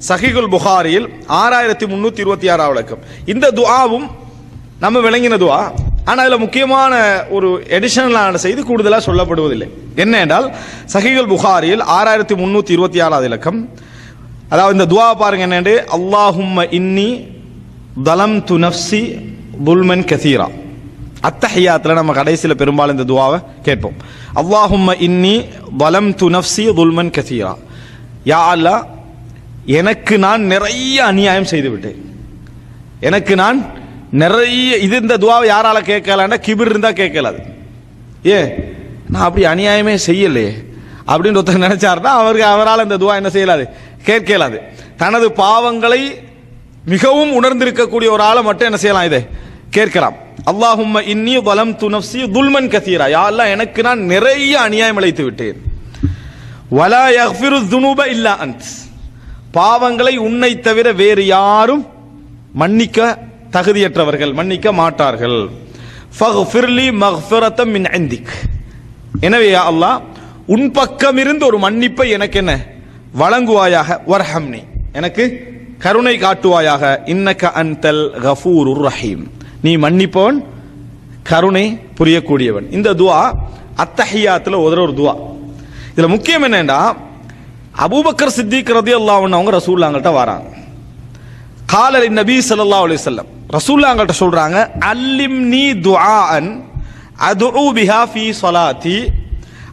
சஹீஹுல் புகாரியில் 6326 இலக்கம். இந்த துஆவும் நம்ம விளங்கின துஆ. ஆனால் அதில் முக்கியமான ஒரு எடிஷனலான செய்தி கூடுதலாக சொல்லப்படுவதில்லை. என்ன என்றால் சஹீஹுல் புகாரியில் 6326 இலக்கம். அதாவது இந்த துஆ பாருங்க என்னண்டு, அல்லாஹும்ம இன்னி தலம்து நஃப்ஸி துல்மன் கஸீரா. அத்தஹியாத்துல நம்ம கடைசியில் பெரும்பாலும் இந்த துஆவை கேட்போம். அல்லாஹும்ம இன்னி தலம்து நஃப்ஸி துல்மன் கஸீரா. யா அல்லாஹ், எனக்கு நான் நிறைய அநியாயம் செய்து விட்டேன். எனக்கு நான் நிறைய இந்த துஆவை யாரால கேட்கலான்னா கிபிர் இருந்தா கேட்கலாது. நான் அப்படி அநியாயமே செய்யலையே அப்படின்னு ஒருத்தர் நினைச்சாருன்னா அவரால் இந்த துஆ என்ன செய்யலாது, கேட்கலாது. தனது பாவங்களை மிகவும் உணர்ந்திருக்கக்கூடிய ஒரு ஆளை மட்டும் என்ன செய்யலாம், இதை கேட்கலாம். அல்லாஹும்ம இன்னி வலம்து நஃப்ஸி துல்மன் கஸீரா. யா அல்லாஹ், எனக்கு நான் நிறைய அநியாயம் இழைத்து விட்டேன். வலா யக்ஃபிரு ذுனூப இல்லா அன்த். பாவங்களை உன்னை தவிர வேறு யாரும் மன்னிக்க தகுதியற்றவர்கள், மன்னிக்க மாட்டார்கள். ஃபக்ஃபிர்லி மக்ஃபிரத்தம் மின் இந்திக். எனவே யா அல்லாஹ், உன் பக்கம் இருந்து ஒரு மன்னிப்பை எனக்கு என்ன வழங்குவாயாக. வர்ஹம்னி, எனக்கு கருணை காட்டுவாயாக. இன்னக அன்தல் கஃபூருர் ரஹீம், நீ மன்னிப்பவன், கருணை புரியக்கூடியவன். இந்த துஆ அத்தஹியாத்துல ஒரு துஆ. இதுல முக்கியம் என்னன்னா, அபூபக்கர் சித்திக் ரலியல்லாஹு அன்ஹு அவங்க ரசூலுல்லாஹ்கிட்ட வராங்க. கால நபி ஸல்லல்லாஹு அலைஹி வஸல்லம், ரசூலுல்லாஹ்கிட்ட சொல்றாங்க, அல்லிம்னி துஆஅன் அதுஉ பிஹா ஃபீ ஸலாத்தி.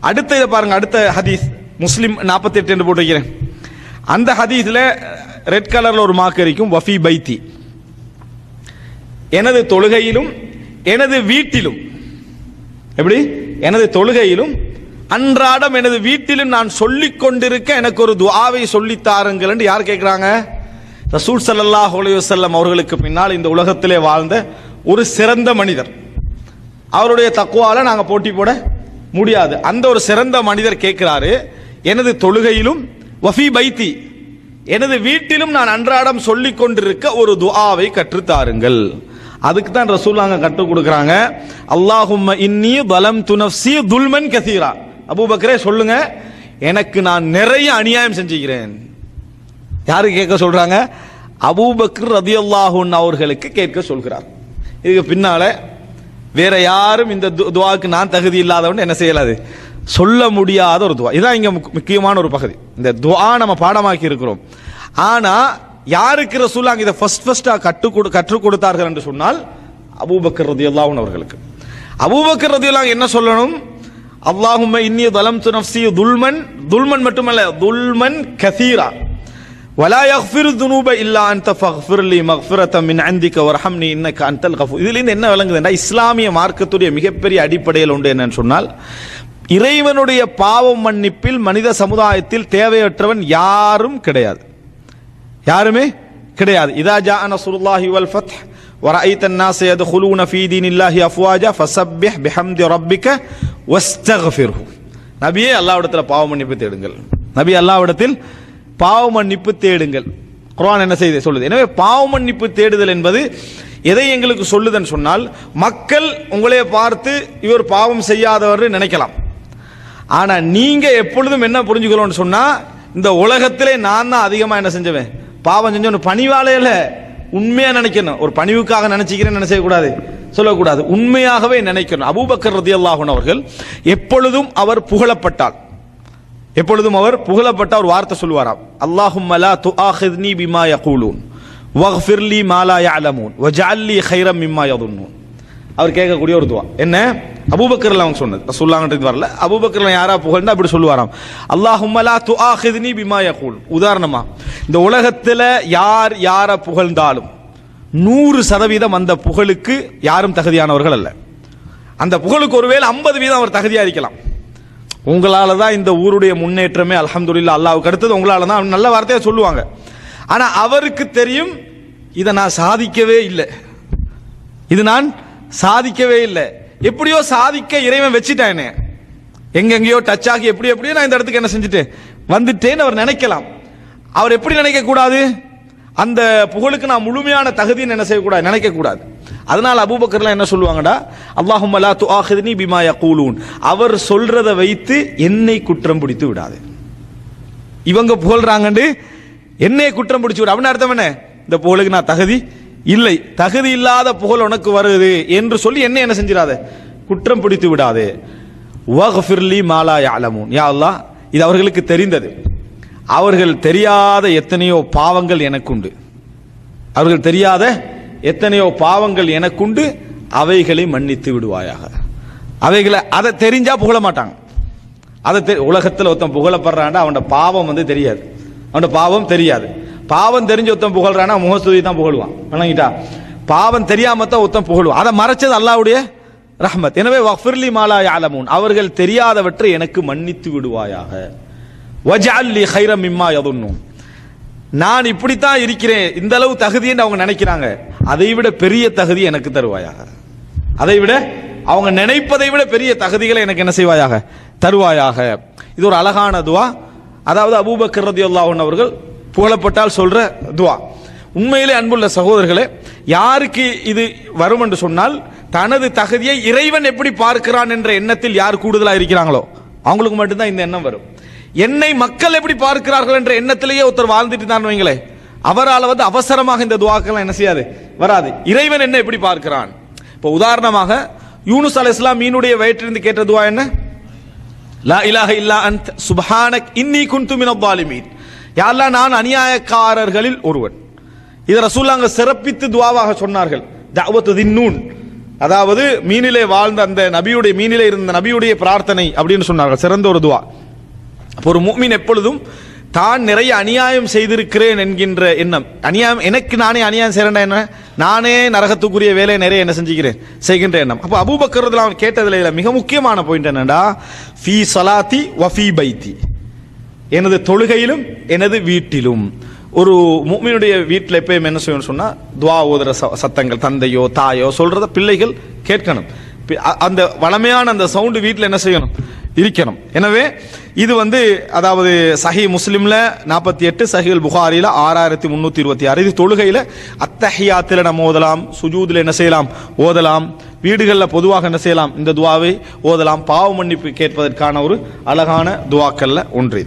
அடுத்த இத பாருங்க, அடுத்த ஹதீஸ் முஸ்லிம் 48 என்று போட்டு வைக்கிறேன். அந்த ஹதீஸ்ல ரெட் கலர்ல ஒரு மார்க் இருக்கும், வஃபி பைத்தி, எனது தொழுகையிலும் எனது வீட்டிலும். எப்படி? எனது தொழுகையிலும் அன்றாடம் எனது வீட்டிலும் நான் சொல்லிக் கொண்டிருக்க எனக்கு ஒரு துஆவை சொல்லித் தாருங்கள் என்று யார் கேட்கிறாங்க? ரசூல் ஸல்லல்லாஹு அலைஹி வஸல்லம் அவர்களுக்கு பின்னால் இந்த உலகத்திலே வாழ்ந்த ஒரு சிறந்த மனிதர். அவருடைய தக்வால நாங்க போட்டி போட முடியாது. அந்த ஒரு சிறந்த மனிதர் கேட்கிறாரு, எனது தொழுகையிலும் வஃபி பைத்தி, எனது வீட்டிலும் நான் அன்றாடம் சொல்லிக் கொண்டிருக்க ஒரு துஆவை கற்றுத்தாருங்கள். அதுக்கு தான் ரசூலுல்லாஹ் கற்றுக் கொடுக்குறாங்க, அல்லாஹும்ம இன்னி வலம்து நஃப்ஸி துல்மன் கஸீரா. அபூபக்கரே சொல்லுங்க, எனக்கு நான் நிறைய அநியாயம் செஞ்சுக்கிறேன். யாருக்கு கேட்க சொல்றாங்க? அபூபக்கர் ரலியல்லாஹு அன்ஹு அவர்களுக்கு கேட்க சொல்கிறார். இதுக்கு பின்னால வேற யாரும் இந்த துஆக்கு நான் தகுதி இல்லாதவன் என்ன செய்யலாது, சொல்ல முடியாத ஒரு துஆ. இதான் இங்க முக்கியமான ஒரு பகுதி. இந்த துஆ நம்ம பாடமாக்கி இருக்கிறோம். ஆனா யாருக்கு ரசூலுல்லாஹ் இதை ஃபர்ஸ்டா கற்றுக் கொடுத்தார்கள் என்று சொன்னால் அபூபக்கர் ரலியல்லாஹு அன்ஹு அவர்களுக்கு. அபூபக்கர் ரலியல்லாஹு என்ன சொல்லணும்? அல்லாஹும்ம இன்னி ظلمtu நஃப்ஸி துல்மன் மட்டுமல்ல, துல்மன் கஸீரா. வலா யக்ஃபிரு ذுனூப இல்லா அன்த ஃபக்ஃபிர்லி மக்ஃபிரத்தம் மின் இந்திக வர்ஹம்னி இன்னக அன்தல் கஃபூர். இதிலிருந்து என்ன விளங்குதுன்னா, இஸ்லாமிய மார்க்கத்துடைய மிகப்பெரிய அடிப்படையில் உண்டு என்னன்னு சொன்னால், இறைவனுடைய பாவம் மன்னிப்பில் மனித சமுதாயத்தில் தேவையற்றவன் யாரும் கிடையாது, யாருமே கிடையாது. இதா ஜாஅ நஸ்ருல்லாஹி வல் ஃபத்ஹ் வரஐத الناس يدخلون في دين الله افواجا فسبح بحمد ربك واستغفره. நபியே, அல்லாஹ்விடத்தில் பாவ மன்னிப்பு தேடுங்கள். நபி, அல்லாஹ்விடத்தில் பாவ மன்னிப்பு தேடுங்கள். குர்ஆன் என்ன செய்து சொல்லுது? எனவே பாவ மன்னிப்பு தேடுதல் என்பது எதை எங்களுக்கு சொல்லுதுன்னு சொன்னால், மக்கள் உங்களே பார்த்து இவர் பாவம் செய்யாதவர் நினைக்கலாம். ஆனா நீங்க எப்பொழுதும் என்ன புரிஞ்சுக்கணும்னு சொன்னா, இந்த உலகத்திலே நான் தான் அதிகமா என்ன செஞ்சவன், பாவம் செஞ்சவன். பணிவாளையில உண்மையா நினைக்கணும். ஒரு பணிவுக்காக நினைச்சுக்கிறேன் என்ன செய்யக்கூடாது, சொல்லக்கூடாது. உண்மையாகவே நினைக்கணும். அபூபக்கர் ரலியல்லாஹு அன்ஹு அவர்கள் எப்பொழுதும் அவர் புகழப்பட்டால், எப்பொழுதும் அவர் புகழப்பட்ட ஒரு வார்த்தை சொல்வாராம், அல்லாஹும்ம லா துஆஹித்னி பிமா யகூலூன் வக்ஃபிர்லி மா லா யஅலமூன் வஜஅல்லி கைரம் மிம்மா யظنون. அவர் கேட்கக்கூடிய ஒரு துஆ என்ன? அபூபக்கர் அவங்க சொன்னது, ரசூலுல்லாஹ் வரல. அபூபக்கர் யாரா புகழ்ந்தா அப்படி சொல்லுவாராம், அல்லாஹும்ம லா துஆஹித்னி பிமா யகூல். உதாரணமா, இந்த உலகத்துல யார் யார புகழ்ந்தாலும் 100% அந்த புகழுக்கு யாரும் தகுதியானவர்கள் அல்ல. அந்த புகழுக்கு ஒருவேளை 50% அவர் தகுதியா இருக்கலாம். உங்களால தான் இந்த ஊருடைய முன்னேற்றமே அல்ஹம்துலில்லாஹ், அல்லாஹ்வுக்கு அடுத்தது உங்களால தான், நல்ல வார்த்தையை சொல்லுவாங்க. ஆனா அவருக்கு தெரியும், இதை நான் சாதிக்கவே இல்லை, இது நான் சாதிக்கவே இல்லை. எப்படியோ சாதிக்க இறைவன் வச்சுட்டானே, எங்கெங்கயோ டச் ஆகி எப்படியோ நான் இந்த இடத்துக்கு என்ன செஞ்சுட்டேன், வந்துட்டேன்னு அவர் நினைக்கலாம். அவர் எப்படி நினைக்க கூடாது? அந்த புகழுக்கு நான் முழுமையான தகுதின்னு என்ன செய்யக்கூடாது, நினைக்க கூடாது. அதனால அபூபக்கர்லாம் என்ன சொல்லுவாங்கடா, அல்லாஹும்ம லா துஆஹித்னி பிமா யகூலூன், அவர் சொல்றதை வைத்து என்னை குற்றம் பிடித்து விடாது. இவங்க புகழ்றாங்கன்னு என்னையே குற்றம் பிடிச்சு விடு அப்படின்னு அர்த்தம் என்ன? இந்த புகழுக்கு நான் தகுதி இல்லை, தகுதி இல்லாத புகழ் உனக்கு வருது என்று சொல்லி என்ன செஞ்சிடாத, குற்றம் பிடித்து விடாதே. வக்ஃபிர்லி மா லா யஅலமூன், யா அல்லாஹ் இது அவர்களுக்கு தெரிந்தது, அவர்கள் தெரியாத எத்தனையோ பாவங்கள் எனக்குண்டு, அவர்கள் தெரியாத எத்தனையோ பாவங்கள் எனக்குண்டு, அவைகளை மன்னித்து விடுவாயாக. அவைகளை அதை தெரிஞ்சா புகழ மாட்டாங்க. அதை உலகத்தில் ஒருத்தன் புகழப்படுறான்டா அவனோட பாவம் தெரியாது, அவனோட பாவம் தெரியாது. பாவம் தெரிஞ்ச ஒருத்தன் புகழ்றானா முகஸ்துதி தான் புகழுவான், வணங்கிட்டா. பாவம் தெரியாம தான் ஒருத்தன் புகழுவான். அதை மறைச்சது அல்லாஹ்வுடைய ரஹ்மத். எனவே வக்ஃபிர்லி மா லா யஅலமூன், அவர்கள் தெரியாதவற்றை எனக்கு மன்னித்து விடுவாயாக. வஜஅல் லி கைரம் மிம்மா யதுன்னூன், நான் இப்படித்தான் இருக்கிறேன், இந்த அளவு தகுதின்னு அவங்க நினைக்கிறாங்க, அதை விட பெரிய தகுதி எனக்கு தருவாயாக. அதை விட அவங்க நினைப்பதை விட பெரிய தகுதிகளை எனக்கு என்ன செய்வாயாக, தருவாயாக. இது ஒரு அழகான துவா. அதாவது அபூபக்கர் ரலியல்லாஹு அன்ஹு அவர்கள் புகழப்பட்டால் சொல்ற துவா. உண்மையிலே அன்புள்ள சகோதரர்களே, யாருக்கு இது வரும் என்று சொன்னால், தனது தகுதியை இறைவன் எப்படி பார்க்கிறான் என்ற எண்ணத்தில் யார் கூடுதலா இருக்கிறாங்களோ அவங்களுக்கு மட்டும்தான் இந்த எண்ணம் வரும். என்னை மக்கள் எப்படி பார்க்கிறார்கள் என்ற எண்ணத்திலேயே ஒருத்தர் வாழ்ந்துட்டு தான் வைங்களே, அவரால் அவசரமாக இந்த துவாக்கெல்லாம் என்ன செய்யாது, வராது. இறைவன் என்ன எப்படி பார்க்கிறான். இப்போ உதாரணமாக யூனுஸ் அலைஹிஸ்ஸலாம் மீனுடைய வயிற்றிலிருந்து கேட்ட துவா என்ன? லா இலாஹ இல்லா அன்த சுப்ஹானக் இன்னி குன்து மினல் ஸாலிமீன், யா அல்லாஹ் நான் அநியாயக்காரர்களில் ஒருவன். இதை ரசூலுல்லாஹ் சிறப்பித்து துவாவாக சொன்னார்கள். தஅவத்து தின்னூன், அதாவது மீனிலே வாழ்ந்த அந்த நபியுடைய, மீனிலே இருந்த நபியுடைய பிரார்த்தனை அப்படின்னு சொன்னார்கள், சிறந்த ஒரு துவா. ஒரு முஃமின் எப்பொழுதும் தான் நிறைய அநியாயம் செய்திருக்கிறேன் என்கின்ற எண்ணம், அநியாயம் எனக்கு நானே அநியாயம் செய்யறேன், என்ன நானே நரகத்துக்குரிய வேலையை நிறைய என்ன செஞ்சுக்கிறேன் செய்கின்ற எண்ணம். அப்ப அபூபக்கர் ரலியல்லாஹு அன்ஹு கேட்டதுல மிக முக்கியமான பாயிண்ட் என்னடா, ஃபீ ஸலாத்தி வ ஃபீ பைத்தி, எனது தொழுகையிலும் எனது வீட்டிலும். ஒரு முஃமினுடைய வீட்டில் எப்பயும் என்ன செய்யணும்னு சொன்னா, துவா ஓதுற சத்தங்கள் தந்தையோ தாயோ சொல்றத பிள்ளைகள் கேட்கணும். அந்த வளமையான அந்த சவுண்டு வீட்டில் என்ன செய்யணும், இருக்கணும். எனவே இது அதாவது சஹீ முஸ்லிம்ல 48, சஹீல் புகாரில 6326. இது தொழுகையில அத்தஹியாத்தில நம்ம ஓதலாம், சுஜூதுல என்ன செய்யலாம் ஓதலாம், வீடுகளில் பொதுவாக என்ன செய்யலாம் இந்த துவாவை ஓதலாம். பாவ மன்னிப்பு கேட்பதற்கான ஒரு அழகான துவாக்கல்ல ஒன்று.